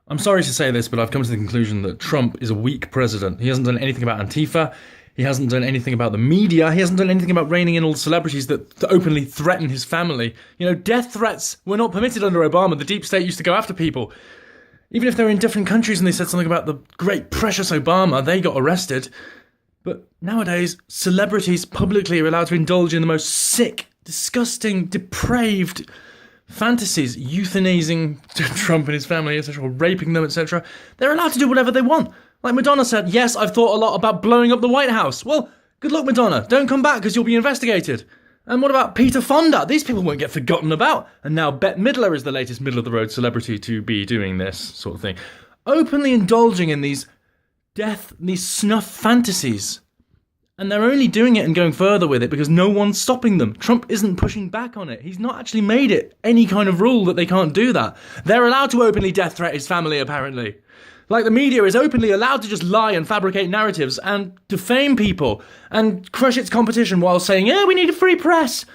I'm sorry to say this, but I've come to the conclusion that Trump is a weak president. He hasn't done anything about Antifa. He hasn't done anything about the media. He hasn't done anything about reining in all the celebrities that openly threaten his family. You know, death threats were not permitted under Obama. The deep state used to go after people. Even if they were in different countries and they said something about the great precious Obama, they got arrested. But nowadays, celebrities publicly are allowed to indulge in the most sick, disgusting, depraved fantasies, euthanizing Trump and his family, etc., raping them, etc. They're allowed to do whatever they want. Like Madonna said, yes, I've thought a lot about blowing up the White House. Well, good luck, Madonna. Don't come back because you'll be investigated. And what about Peter Fonda? These people won't get forgotten about. And now Bette Midler is the latest middle-of-the-road celebrity to be doing this sort of thing. Openly indulging in these snuff fantasies. And they're only doing it and going further with it because no one's stopping them. Trump isn't pushing back on it. He's not actually made it any kind of rule that they can't do that. They're allowed to openly death threat his family, apparently. Like the media is openly allowed to just lie and fabricate narratives and defame people and crush its competition while saying, yeah, we need a free press.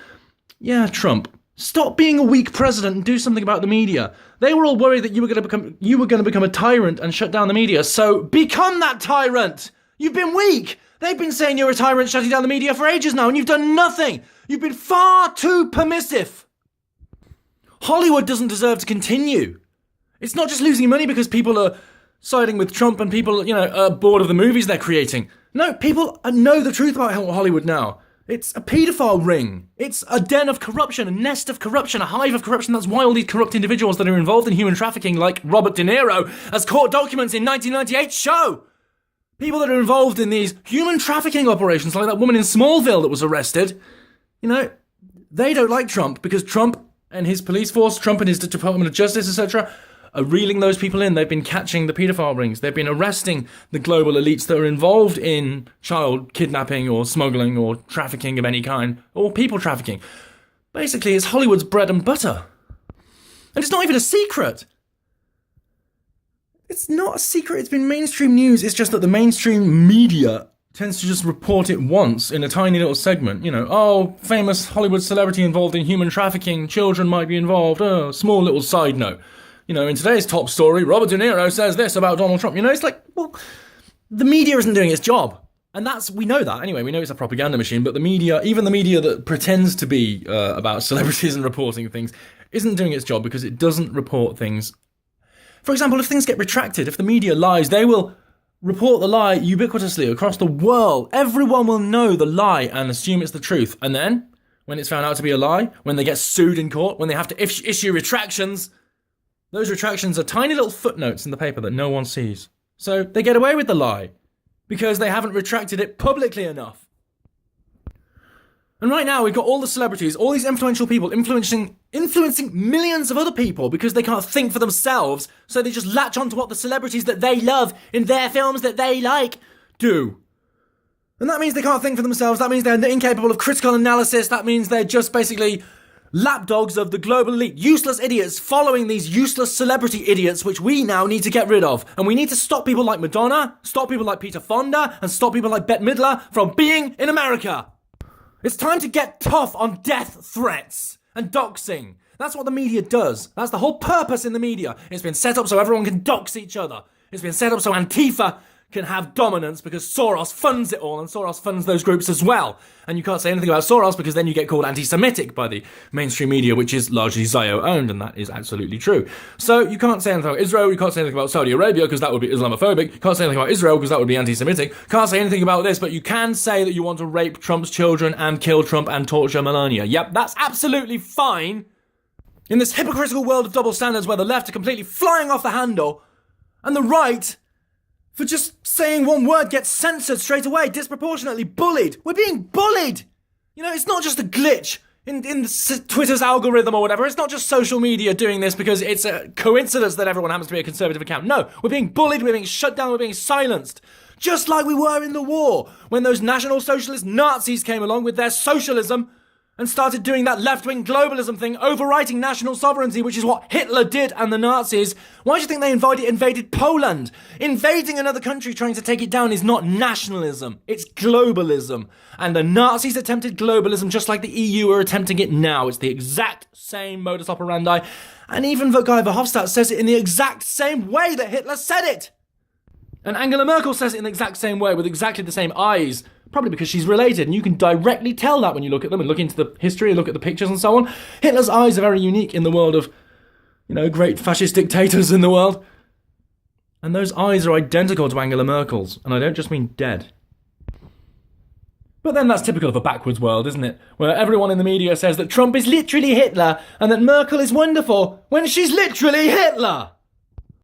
Yeah, Trump, stop being a weak president and do something about the media. They were all worried that you were going to become a tyrant and shut down the media. So become that tyrant. You've been weak. They've been saying you're a tyrant shutting down the media for ages now, and you've done nothing. You've been far too permissive. Hollywood doesn't deserve to continue. It's not just losing money because people are siding with Trump and people, are bored of the movies they're creating. No, people know the truth about Hollywood now. It's a paedophile ring. It's a den of corruption, a nest of corruption, a hive of corruption. That's why all these corrupt individuals that are involved in human trafficking, like Robert De Niro, as court documents in 1998 show. People that are involved in these human trafficking operations, like that woman in Smallville that was arrested, they don't like Trump because Trump and his police force, Trump and his Department of Justice, etc., are reeling those people in. They've been catching the paedophile rings. They've been arresting the global elites that are involved in child kidnapping or smuggling or trafficking of any kind, or people trafficking. Basically, it's Hollywood's bread and butter. And it's not even a secret. It's not a secret. It's been mainstream news. It's just that the mainstream media tends to just report it once in a tiny little segment. Famous Hollywood celebrity involved in human trafficking. Children might be involved. Oh, small little side note. In today's top story, Robert De Niro says this about Donald Trump. It's like, well, the media isn't doing its job. And we know that. Anyway, we know it's a propaganda machine, but the media, even the media that pretends to be about celebrities and reporting things, isn't doing its job because it doesn't report things. For example, if things get retracted, if the media lies, they will report the lie ubiquitously across the world. Everyone will know the lie and assume it's the truth. And then, when it's found out to be a lie, when they get sued in court, when they have to issue retractions, those retractions are tiny little footnotes in the paper that no one sees. So they get away with the lie because they haven't retracted it publicly enough. And right now we've got all the celebrities, all these influential people influencing millions of other people because they can't think for themselves, so they just latch onto what the celebrities that they love in their films that they like do. And that means they can't think for themselves, that means they're incapable of critical analysis, that means they're just basically lapdogs of the global elite, useless idiots following these useless celebrity idiots which we now need to get rid of. And we need to stop people like Madonna, stop people like Peter Fonda, and stop people like Bette Midler from being in America. It's time to get tough on death threats and doxing. That's what the media does. That's the whole purpose in the media. It's been set up so everyone can dox each other. It's been set up so Antifa can have dominance because Soros funds it all, and Soros funds those groups as well. And you can't say anything about Soros because then you get called anti-Semitic by the mainstream media, which is largely Zio-owned, and that is absolutely true. So you can't say anything about Israel, you can't say anything about Saudi Arabia because that would be Islamophobic, you can't say anything about Israel because that would be anti-Semitic, you can't say anything about this, but you can say that you want to rape Trump's children and kill Trump and torture Melania. Yep, that's absolutely fine. In this hypocritical world of double standards where the left are completely flying off the handle, and the right, for just saying one word, gets censored straight away, disproportionately bullied. We're being bullied! It's not just a glitch in Twitter's algorithm or whatever. It's not just social media doing this because it's a coincidence that everyone happens to be a conservative account. No, we're being bullied, we're being shut down, we're being silenced. Just like we were in the war, when those National Socialist Nazis came along with their socialism and started doing that left-wing globalism thing, overwriting national sovereignty, which is what Hitler did and the Nazis. Why do you think they invaded Poland? Invading another country, trying to take it down, is not nationalism. It's globalism. And the Nazis attempted globalism just like the EU are attempting it now. It's the exact same modus operandi. And even Guy Verhofstadt says it in the exact same way that Hitler said it. And Angela Merkel says it in the exact same way with exactly the same eyes, probably because she's related, and you can directly tell that when you look at them and look into the history and look at the pictures and so on. Hitler's eyes are very unique in the world of, great fascist dictators in the world. And those eyes are identical to Angela Merkel's, and I don't just mean dead. But then that's typical of a backwards world, isn't it? Where everyone in the media says that Trump is literally Hitler and that Merkel is wonderful when she's literally Hitler!